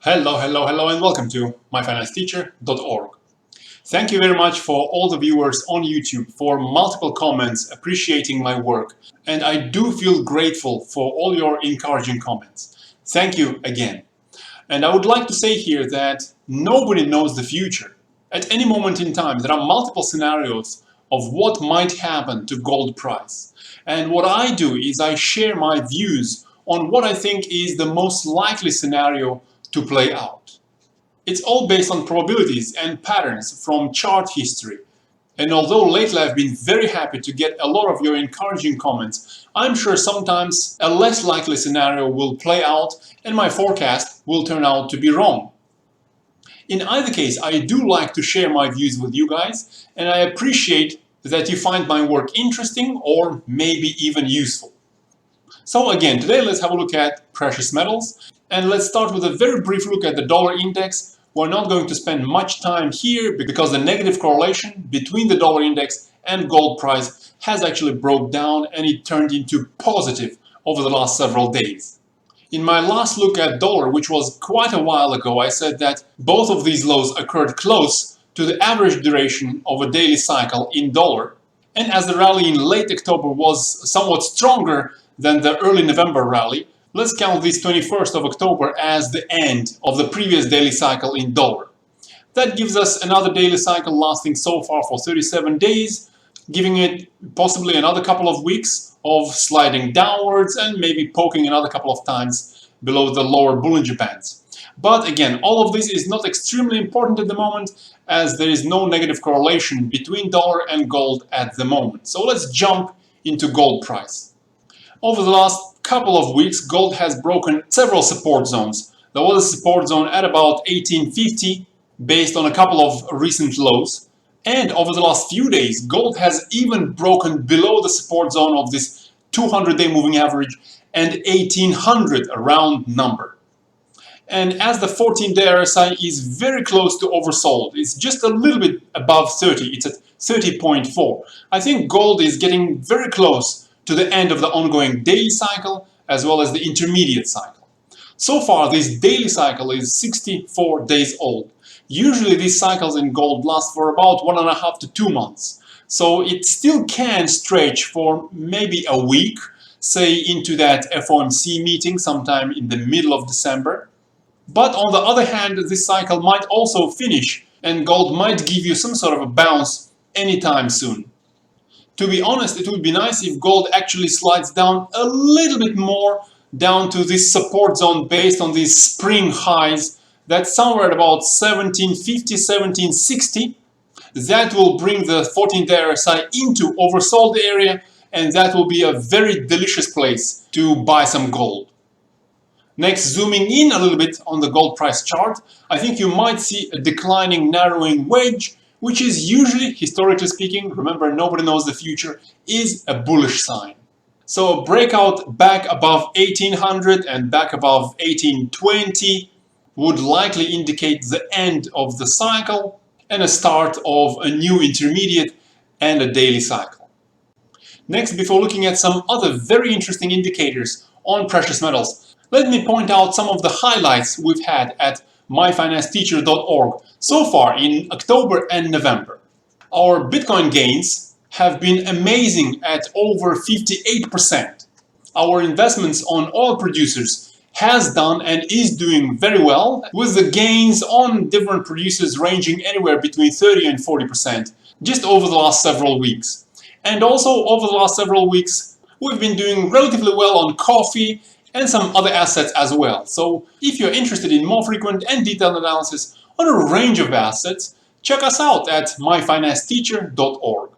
Hello, and welcome to myfinanceteacher.org. Thank you very much for all the viewers on YouTube for multiple comments appreciating my work, and I do feel grateful for all your encouraging comments. Thank you again. And I would like to say here that nobody knows the future. At any moment in time, there are multiple scenarios of what might happen to gold price. And what I do is I share my views on what I think is the most likely scenario to play out. It's all based on probabilities and patterns from chart history. And although lately I've been very happy to get a lot of your encouraging comments, I'm sure sometimes a less likely scenario will play out and my forecast will turn out to be wrong. In either case, I do like to share my views with you guys, and I appreciate that you find my work interesting or maybe even useful. So again, today let's have a look at precious metals, and let's start with a very brief look at the dollar index. We're not going to spend much time here because the negative correlation between the dollar index and gold price has actually broke down and it turned into positive over the last several days. In my last look at dollar, which was quite a while ago, I said that both of these lows occurred close to the average duration of a daily cycle in dollar. And as the rally in late October was somewhat stronger than the early November rally, let's count this 21st of October as the end of the previous daily cycle in dollar. That gives us another daily cycle lasting so far for 37 days, giving it possibly another couple of weeks of sliding downwards and maybe poking another couple of times below the lower Bollinger Bands. But again, all of this is not extremely important at the moment as there is no negative correlation between dollar and gold at the moment. So let's jump into gold price. Over the last couple of weeks, gold has broken several support zones. There was a support zone at about 1850 based on a couple of recent lows. And over the last few days, gold has even broken below the support zone of this 200-day moving average and 1800 round number. And as the 14-day RSI is very close to oversold, it's just a little bit above 30, it's at 30.4. I think gold is getting very close to the end of the ongoing daily cycle as well as the intermediate cycle. So far, this daily cycle is 64 days old. Usually these cycles in gold last for about 1.5 to 2 months. So it still can stretch for maybe a week, say into that FOMC meeting sometime in the middle of December. But on the other hand, this cycle might also finish and gold might give you some sort of a bounce anytime soon. To be honest, it would be nice if gold actually slides down a little bit more down to this support zone based on these spring highs. That's somewhere at about 1750, 1760. That will bring the 14-day RSI into oversold area, and that will be a very delicious place to buy some gold. Next, zooming in a little bit on the gold price chart, I think you might see a declining narrowing wedge, which is usually, historically speaking, remember nobody knows the future, is a bullish sign. So a breakout back above 1800 and back above 1820 would likely indicate the end of the cycle and a start of a new intermediate and a daily cycle. Next, before looking at some other very interesting indicators on precious metals, let me point out some of the highlights we've had at myfinanceteacher.org so far in October and November. Our Bitcoin gains have been amazing at over 58%. Our investments on oil producers has done and is doing very well, with the gains on different producers ranging anywhere between 30 and 40% just over the last several weeks. And also over the last several weeks, we've been doing relatively well on coffee and some other assets as well. So if you're interested in more frequent and detailed analysis on a range of assets, check us out at myfinanceteacher.org.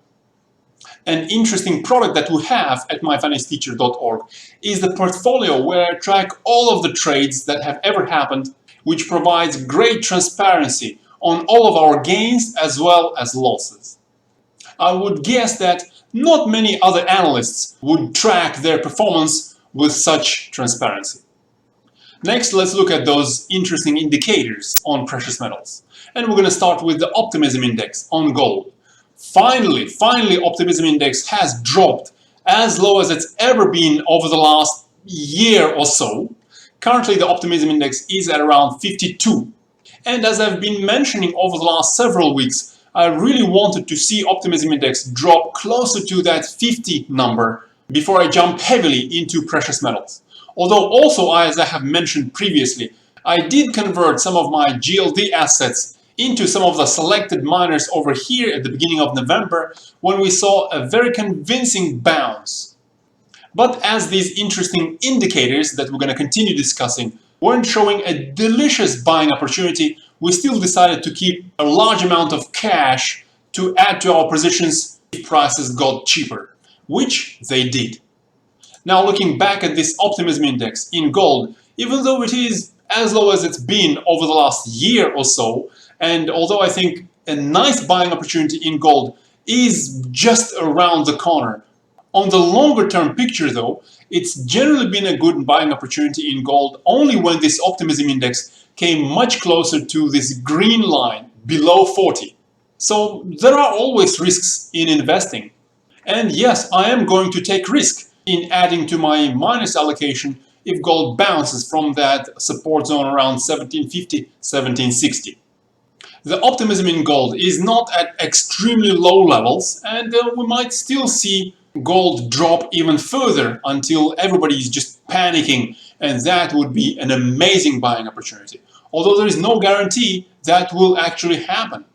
An interesting product that we have at myfinanceteacher.org is the portfolio where I track all of the trades that have ever happened, which provides great transparency on all of our gains as well as losses. I would guess that not many other analysts would track their performance with such transparency. Next, let's look at those interesting indicators on precious metals. And we're going to start with the Optimism index on gold. Finally, Optimism index has dropped as low as it's ever been over the last year or so. Currently, the Optimism index is at around 52. And as I've been mentioning over the last several weeks, I really wanted to see Optimism index drop closer to that 50 number before I jump heavily into precious metals. Although also, as I have mentioned previously, I did convert some of my GLD assets into some of the selected miners over here at the beginning of November when we saw a very convincing bounce. But as these interesting indicators that we're going to continue discussing weren't showing a delicious buying opportunity, we still decided to keep a large amount of cash to add to our positions if prices got cheaper, which they did. Now, looking back at this Optimism index in gold, even though it is as low as it's been over the last year or so, and although I think a nice buying opportunity in gold is just around the corner, on the longer term picture though, it's generally been a good buying opportunity in gold only when this Optimism index came much closer to this green line below 40. So there are always risks in investing. And yes, I am going to take risk in adding to my minus allocation if gold bounces from that support zone around 1750, 1760. The optimism in gold is not at extremely low levels, and we might still see gold drop even further until everybody is just panicking, and that would be an amazing buying opportunity. Although there is no guarantee that will actually happen.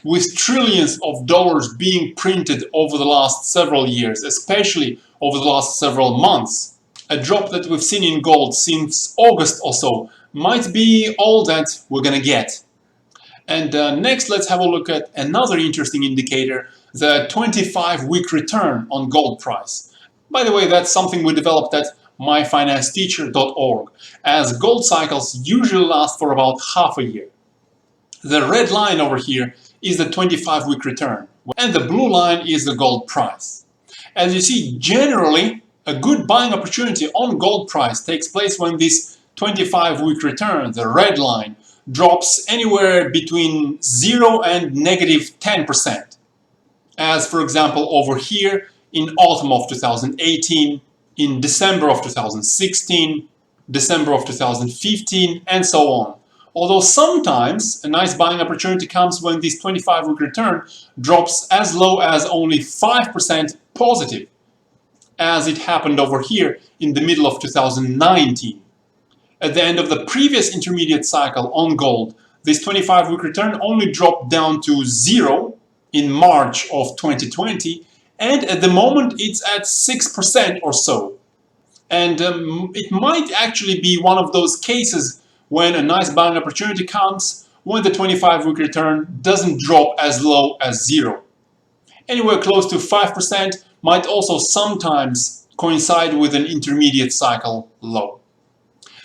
With trillions of dollars being printed over the last several years, especially over the last several months, a drop that we've seen in gold since August or so might be all that we're gonna get. And next, let's have a look at another interesting indicator, the 25-week return on gold price. By the way, that's something we developed at myfinancesteacher.org, as gold cycles usually last for about half a year. The red line over here is the 25-week return, and the blue line is the gold price. As you see, generally, a good buying opportunity on gold price takes place when this 25-week return, the red line, drops anywhere between 0 and negative 10%. As for example over here in autumn of 2018, in December of 2016, December of 2015, and so on. Although sometimes a nice buying opportunity comes when this 25-week return drops as low as only 5% positive, as it happened over here in the middle of 2019. At the end of the previous intermediate cycle on gold, this 25-week return only dropped down to 0 in March of 2020, and at the moment it's at 6% or so. And it might actually be one of those cases when a nice buying opportunity comes when the 25-week return doesn't drop as low as 0. Anywhere close to 5% might also sometimes coincide with an intermediate cycle low.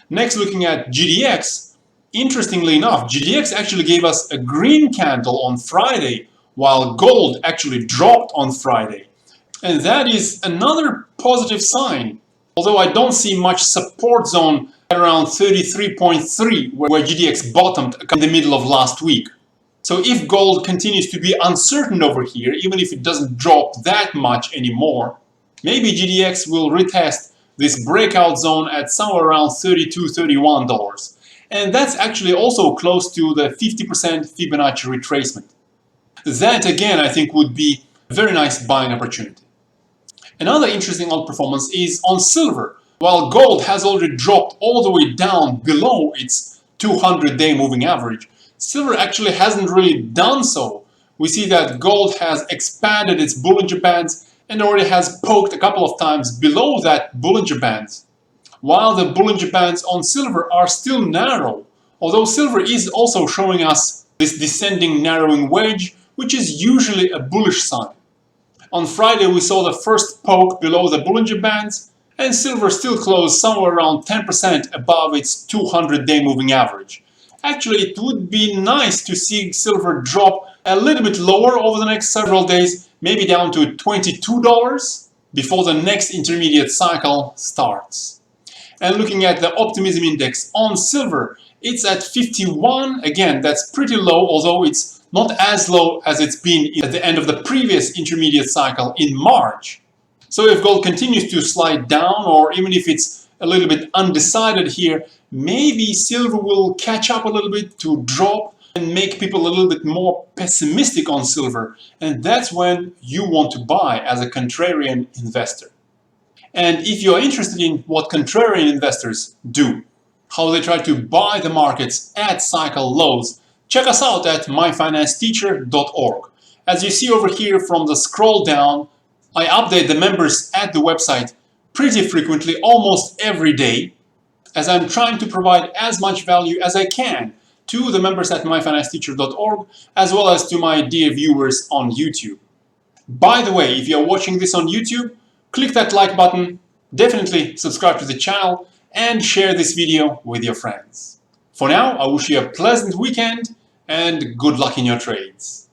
Next, looking at GDX, interestingly enough, GDX actually gave us a green candle on Friday, while gold actually dropped on Friday. And that is another positive sign, although I don't see much support zone at around 33.3, where GDX bottomed in the middle of last week. So if gold continues to be uncertain over here, even if it doesn't drop that much anymore, maybe GDX will retest this breakout zone at somewhere around $32, $31. And that's actually also close to the 50% Fibonacci retracement. That again, I think, would be a very nice buying opportunity. Another interesting outperformance is on silver. While gold has already dropped all the way down below its 200-day moving average, silver actually hasn't really done so. We see that gold has expanded its Bollinger Bands and already has poked a couple of times below that Bollinger Bands, while the Bollinger Bands on silver are still narrow, although silver is also showing us this descending narrowing wedge, which is usually a bullish sign. On Friday we saw the first poke below the Bollinger Bands, and silver still closed somewhere around 10% above its 200-day moving average. Actually, it would be nice to see silver drop a little bit lower over the next several days, maybe down to $22 before the next intermediate cycle starts. And looking at the optimism index on silver, it's at 51. Again, that's pretty low, although it's not as low as it's been at the end of the previous intermediate cycle in March. So if gold continues to slide down, or even if it's a little bit undecided here, maybe silver will catch up a little bit to drop and make people a little bit more pessimistic on silver. And that's when you want to buy as a contrarian investor. And if you're interested in what contrarian investors do, how they try to buy the markets at cycle lows, check us out at myfinancesteacher.org. As you see over here from the scroll down, I update the members at the website pretty frequently, almost every day, as I'm trying to provide as much value as I can to the members at myfinancesteacher.org, as well as to my dear viewers on YouTube. By the way, if you're watching this on YouTube, click that like button, definitely subscribe to the channel, and share this video with your friends. For now, I wish you a pleasant weekend and good luck in your trades.